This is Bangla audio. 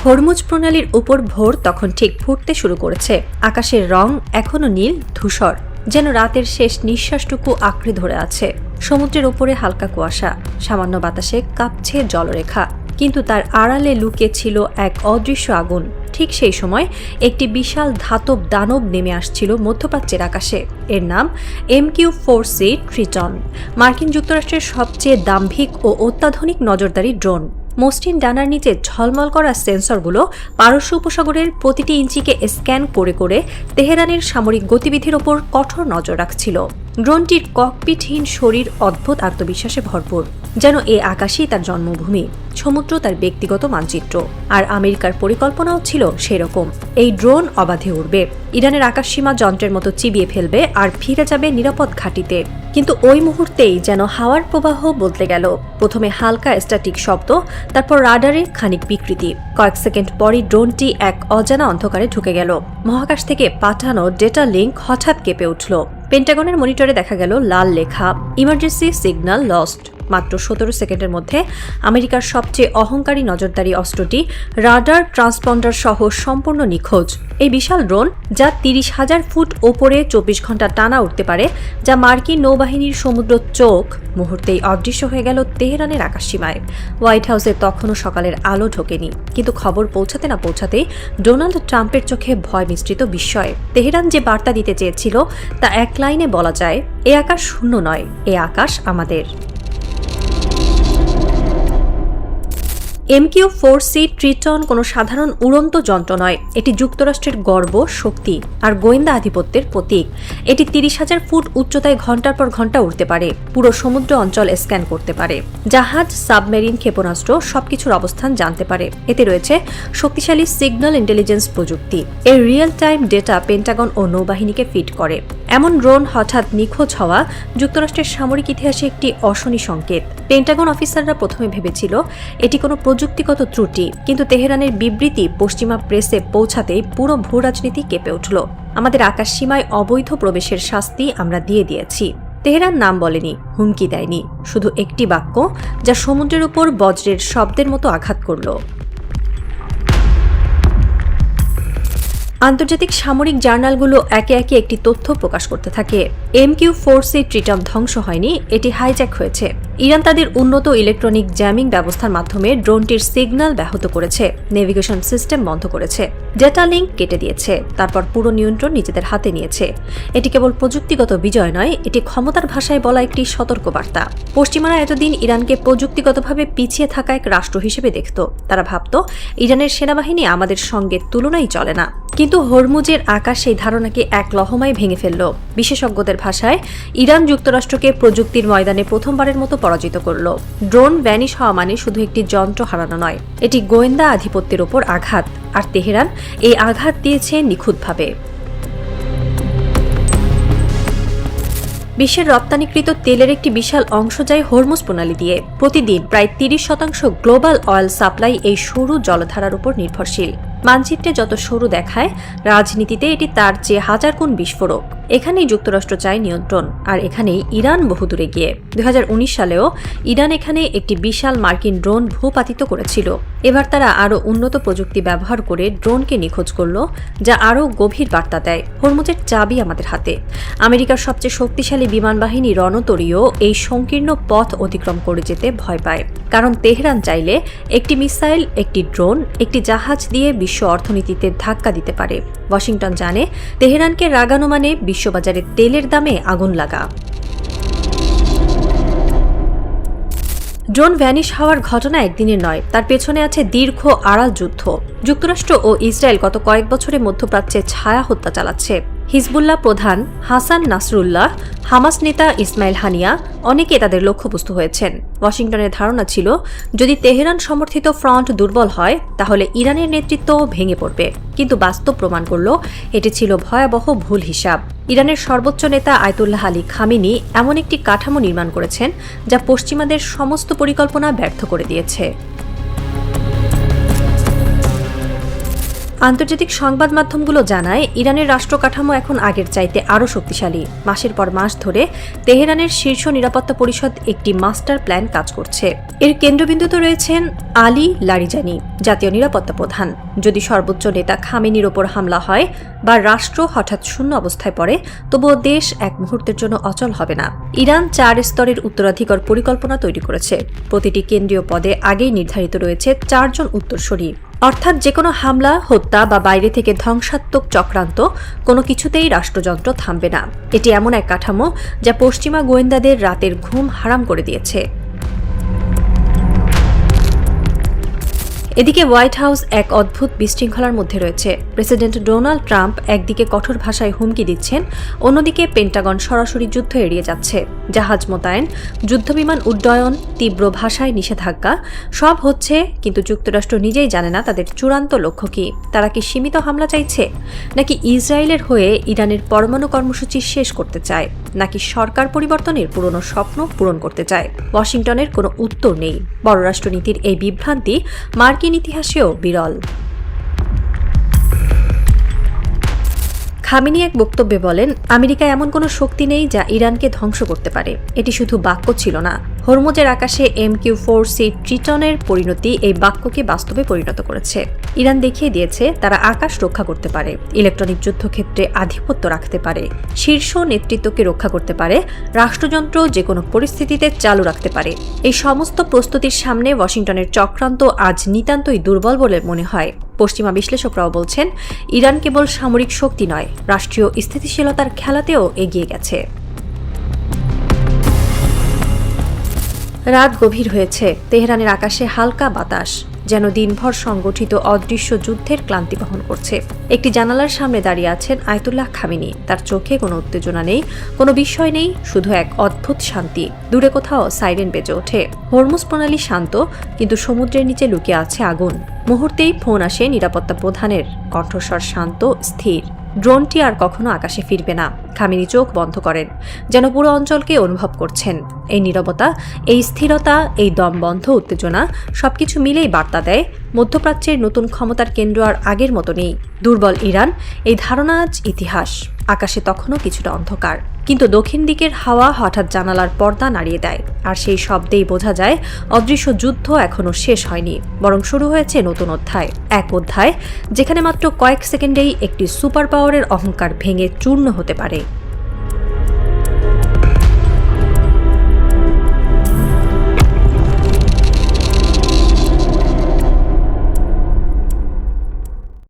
হরমুজ প্রণালীর উপর ভোর তখন ঠিক ফুটতে শুরু করেছে। আকাশের রং এখনো নীল ধূসর, যেন রাতের শেষ নিঃশ্বাসটুকু আঁকড়ে ধরে আছে। সমুদ্রের উপরে হালকা কুয়াশা, সামান্য বাতাসে কাঁপছে জলরেখা, কিন্তু তার আড়ালে লুকিয়ে ছিল এক অদৃশ্য আগুন। ঠিক সেই সময় একটি বিশাল ধাতব দানব নেমে আসছিল মধ্যপ্রাচ্যের আকাশে। এর নাম MQ-4C ট্রিটন, মার্কিন যুক্তরাষ্ট্রের সবচেয়ে দাম্ভিক ও অত্যাধুনিক নজরদারি ড্রোন। মসৃণ ডানার নিচে ঝলমল করা সেন্সরগুলো পারস্য উপসাগরের প্রতিটি ইঞ্চিকে স্ক্যান করে করে তেহরানের সামরিক গতিবিধির ওপর কঠোর নজর রাখছিল। ড্রোনটির ককপিটহীন শরীর অদ্ভুত আত্মবিশ্বাসে ভরপুর, যেন এ আকাশই তার জন্মভূমি, সমুদ্র তার ব্যক্তিগত মানচিত্র। আর আমেরিকার পরিকল্পনাও ছিল সেরকম। এই ড্রোন অবাধে উড়বে, ইরানের আকাশসীমা যন্ত্রের মতো চিবিয়ে ফেলবে আর ফিরে যাবে নিরাপদ ঘাঁটিতে। কিন্তু ওই মুহূর্তেই যেন হাওয়ার প্রবাহ বদলে গেল। প্রথমে হালকা স্ট্যাটিক শব্দ, তারপর রাডারে খানিক বিকৃতি। কয়েক সেকেন্ড পরই ড্রোনটি এক অজানা অন্ধকারে ঢুকে গেল। মহাকাশ থেকে পাঠানো ডেটা লিঙ্ক হঠাৎ কেঁপে উঠল। পেন্টাগনের মনিটরে দেখা গেল লাল লেখা, ইমার্জেন্সি সিগন্যাল লস্ট। মাত্র 17 সেকেন্ডের মধ্যে আমেরিকার সবচেয়ে অহংকারী নজরদারি অস্ত্রটি রাডার ট্রান্সপন্ডার সহ সম্পূর্ণ নিখোঁজ। এই বিশাল ড্রোন, যা 30,000 ফুট ওপরে 24 ঘন্টা টানা উঠতে পারে, যা মার্কিন নৌবাহিনীর সমুদ্র চোখ, মুহূর্তেই অদৃশ্য হয়ে গেল তেহরানের আকাশসীমায়। হোয়াইট হাউসে তখনও সকালের আলো ঢোকেনি, কিন্তু খবর পৌঁছাতে না পৌঁছাতেই ডোনাল্ড ট্রাম্পের চোখে ভয় মিশ্রিত বিস্ময়। তেহরান যে বার্তা দিতে চেয়েছিল তা এক লাইনে বলা যায়, এ আকাশ শূন্য নয়, এ আকাশ আমাদের। MQ-4C ট্রিটন কোনো সাধারণ উড়ন্ত যন্ত্র নয়। এটি যুক্তরাষ্ট্রের গর্ব, শক্তি আর গোয়েন্দা আধিপত্যের প্রতীক। এটি 30,000 ফুট উচ্চতায় ঘন্টার পর ঘন্টা উড়তে পারে, পুরো সমুদ্র অঞ্চল স্ক্যান করতে পারে, জাহাজ, সাবমেরিন, ক্ষেপণাস্ত্র সবকিছুর অবস্থান জানতে পারে। এতে রয়েছে শক্তিশালী সিগন্যাল ইন্টেলিজেন্স প্রযুক্তি। এর রিয়েল টাইম ডেটা পেন্টাগন ও নৌবাহিনীকে ফিড করে। এমন ড্রোন হঠাৎ নিখোঁজ হওয়া যুক্তরাষ্ট্রের সামরিক ইতিহাসে একটি অশনি সংকেত। পেন্টাগন অফিসাররা প্রথমে ভেবেছিল এটি কোনো প্রযুক্তিগত ত্রুটি, কিন্তু তেহরানের বিবৃতি পশ্চিমা প্রেসে পৌঁছাতেই পুরো ভূ রাজনীতি কেঁপে উঠল। আমাদের আকাশসীমায় অবৈধ প্রবেশের শাস্তি আমরা দিয়ে দিয়েছি। তেহরান নাম বলেনি, হুমকি দেয়নি, শুধু একটি বাক্য যা সমুদ্রের উপর বজ্রের শব্দের মতো আঘাত করল। আন্তর্জাতিক সামরিক জার্নালগুলো একে একে একটি তথ্য প্রকাশ করতে থাকে। MQ-4C ট্রিটন ধ্বংস হয়নি, এটি হাইজ্যাক হয়েছে। ইরান তাদের উন্নত ইলেকট্রনিক জ্যামিং ব্যবস্থার মাধ্যমে ড্রোনটির সিগন্যাল ব্যাহত করেছে, নেভিগেশন সিস্টেম বন্ধ করেছে, ডেটা লিঙ্ক কেটে দিয়েছে, তারপর পুরো নিয়ন্ত্রণ নিজেদের হাতে নিয়েছে। এটি কেবল প্রযুক্তিগত বিজয় নয়, এটি ক্ষমতার ভাষায় বলা একটি সতর্কবার্তা। পশ্চিমারা এতদিন ইরানকে প্রযুক্তিগতভাবে পিছিয়ে থাকা এক রাষ্ট্র হিসেবে দেখত। তারা ভাবত ইরানের সেনাবাহিনী আমাদের সঙ্গে তুলনাই চলে না। কিন্তু হরমুজের আকাশ সেই ধারণাকে এক লহমায় ভেঙে ফেলল। বিশেষজ্ঞদের ভাষায়, ইরান যুক্তরাষ্ট্রকে প্রযুক্তির ময়দানে প্রথমবারের মতো পরাজিত করল। ড্রোন ভ্যানিশ হওয়া মানে শুধু একটি যন্ত্র হারানো নয়, এটি গোয়েন্দা আধিপত্যের ওপর আঘাত, আর তেহরান এই আঘাত দিয়েছে নিখুঁতভাবে। বিশ্বের রপ্তানিকৃত তেলের একটি বিশাল অংশ যায় হরমুজ প্রণালী দিয়ে। প্রতিদিন প্রায় 30% গ্লোবাল অয়েল সাপ্লাই এই সরু জলধারার উপর নির্ভরশীল। মানচিত্রে যত সরু দেখায়, রাজনীতিতে এটি তার চেয়ে হাজার গুণ বিস্ফোরক। এখানেই যুক্তরাষ্ট্র চায় নিয়ন্ত্রণ, আর এখানেই ইরান বহুদূরে গিয়ে। 2019 সালেও ইরান এখানে একটি বিশাল মার্কিন ড্রোন ভূপাতিত করেছিল। এবার তারা আরও উন্নত প্রযুক্তি ব্যবহার করে ড্রোনকে নিখোঁজ করল, যা আরও গভীর বার্তা দেয়, হরমুজের চাবি আমাদের হাতে। আমেরিকার সবচেয়ে শক্তিশালী বিমান বাহিনী রণতরীও এই সংকীর্ণ পথ অতিক্রম করে যেতে ভয় পায়, কারণ তেহরান চাইলে একটি মিসাইল, একটি ড্রোন, একটি জাহাজ দিয়ে বিশ্ব অর্থনীতিতে ধাক্কা দিতে পারে। ওয়াশিংটন জানে তেহরানকে রাগানো মানে বিশ্ববাজারে তেলের দামে আগুন লাগা। ড্রোন ভ্যানিশ হওয়ার ঘটনা একদিনের নয়, তার পেছনে আছে দীর্ঘ আড়াল যুদ্ধ। যুক্তরাষ্ট্র ও ইসরায়েল গত কয়েক বছরে মধ্যপ্রাচ্যে ছায়া হত্যা চালাচ্ছে। হিজবুল্লাহ প্রধান হাসান নাসরুল্লাহ, হামাস নেতা ইসমাইল হানিয়া অনেকে তাদের লক্ষ্যবস্তু হয়েছেন। ওয়াশিংটনের ধারণা ছিল যদি তেহরান সমর্থিত ফ্রন্ট দুর্বল হয় তাহলে ইরানের নেতৃত্ব ভেঙে পড়বে, কিন্তু বাস্তব প্রমাণ করল এটি ছিল ভয়াবহ ভুল হিসাব। ইরানের সর্বোচ্চ নেতা আয়াতুল্লাহ আলী খামেনি এমন একটি কাঠামো নির্মাণ করেছেন যা পশ্চিমাদের সমস্ত পরিকল্পনা ব্যর্থ করে দিয়েছে। আন্তর্জাতিক সংবাদ মাধ্যমগুলো জানায় ইরানের রাষ্ট্র কাঠামো এখন আগের চাইতে আরও শক্তিশালী। মাসের পর মাস ধরে তেহরানের শীর্ষ নিরাপত্তা পরিষদ একটি মাস্টার প্ল্যান কাজ করছে। এর কেন্দ্রবিন্দুতে রয়েছেন আলী লারিজানি, জাতীয় নিরাপত্তা প্রধান। যদি সর্বোচ্চ নেতা খামেনির ওপর হামলা হয় বা রাষ্ট্র হঠাৎ শূন্য অবস্থায় পড়ে, তবুও দেশ এক মুহূর্তের জন্য অচল হবে না। ইরান 4 স্তরের উত্তরাধিকার পরিকল্পনা তৈরি করেছে। প্রতিটি কেন্দ্রীয় পদে আগেই নির্ধারিত রয়েছে 4 জন উত্তরসূরি। অর্থাৎ যেকোনো হামলা, হত্যা বা বাইরে থেকে ধ্বংসাত্মক চক্রান্ত কোনো কিছুতেই রাষ্ট্রযন্ত্র থামবে না। এটি এমন এক কাঠামো যা পশ্চিমা গোয়েন্দাদের রাতের ঘুম হারাম করে দিয়েছে। এদিকে হোয়াইট হাউস এক অদ্ভুত বিশৃঙ্খলার মধ্যে রয়েছে। প্রেসিডেন্ট ডোনাল্ড ট্রাম্প একদিকে কঠোর ভাষায় হুমকি দিচ্ছেন, অন্যদিকে পেন্টাগন সরাসরি যুদ্ধ এড়িয়ে যাচ্ছে। জাহাজ মোতায়েন, যুদ্ধবিমান উড্ডয়ন, তীব্র ভাষায় নিষেধাজ্ঞা সব হচ্ছে, কিন্তু যুক্তরাষ্ট্র নিজেই জানে না তাদের চূড়ান্ত লক্ষ্য কি। তারা কি সীমিত হামলা চাইছে, নাকি ইসরায়েলের হয়ে ইরানের পরমাণু কর্মসূচি শেষ করতে চায়, নাকি সরকার পরিবর্তনের পুরনো স্বপ্ন পূরণ করতে চায়? ওয়াশিংটনের কোনো উত্তর নেই। পররাষ্ট্রনীতির এই বিভ্রান্তি মার্কিন ইতিহাসেও বিরল। খামেনি এক বক্তব্যে বলেন, আমেরিকায় এমন কোনো শক্তি নেই যা ইরানকে ধ্বংস করতে পারে। এটি শুধু বাক্য ছিল না, হরমুজের আকাশে MQ-4C ট্রিটনের পরিণতি এই বাক্যকে বাস্তবে পরিণত করেছে। ইরান দেখিয়ে দিয়েছে তারা আকাশ রক্ষা করতে পারে, ইলেকট্রনিক যুদ্ধক্ষেত্রে আধিপত্য রাখতে পারে, শীর্ষ নেতৃত্বকে রক্ষা করতে পারে, রাষ্ট্রযন্ত্র যে কোনো পরিস্থিতিতে চালু রাখতে পারে। এই সমস্ত প্রস্তুতির সামনে ওয়াশিংটনের চক্রান্ত আজ নিতান্তই দুর্বল বলে মনে হয়। পশ্চিমা বিশ্লেষকরাও বলছেন, ইরান কেবল সামরিক শক্তি নয়, রাষ্ট্রীয় স্থিতিশীলতার খেলাতেও এগিয়ে গেছে। রাত গভীর হয়েছে। তেহরানের আকাশে হালকা বাতাস, যেন দিনভর সংগঠিত অদৃশ্য যুদ্ধের ক্লান্তি বহন করছে। একটি জানালার সামনে দাঁড়িয়ে আছেন আয়াতুল্লাহ খামেনি। তার চোখে কোনো উত্তেজনা নেই, কোনো বিস্ময় নেই, শুধু এক অদ্ভুত শান্তি। দূরে কোথাও সাইরেন বেজে ওঠে। হরমুজ প্রণালী শান্ত, কিন্তু সমুদ্রের নিচে লুকিয়ে আছে আগুন। মুহূর্তেই ফোন আসে নিরাপত্তা প্রধানের, কণ্ঠস্বর শান্ত, স্থির। ড্রোনটি আর কখনো আকাশে ফিরবে না। খামেনি চোখ বন্ধ করেন, যেন পুরো অঞ্চলকে অনুভব করছেন। এই নীরবতা, এই স্থিরতা, এই দমবন্ধ উত্তেজনা সবকিছু মিলেই বার্তা দেয়, মধ্যপ্রাচ্যের নতুন ক্ষমতার কেন্দ্র আর আগের মতো নেই। দুর্বল ইরান, এই ধারণা আজ ইতিহাস। আকাশে তখনও কিছুটা অন্ধকার, কিন্তু দক্ষিণ দিকের হাওয়া হঠাৎ জানালার পর্দা নাড়িয়ে দেয়, আর সেই শব্দেই বোঝা যায় অদৃশ্য যুদ্ধ এখনো শেষ হয়নি, বরং শুরু হয়েছে নতুন অধ্যায়। এক অধ্যায় যেখানে মাত্র কয়েক সেকেন্ডেই একটি সুপার পাওয়ারের অহংকার ভেঙে চূর্ণ হতে পারে।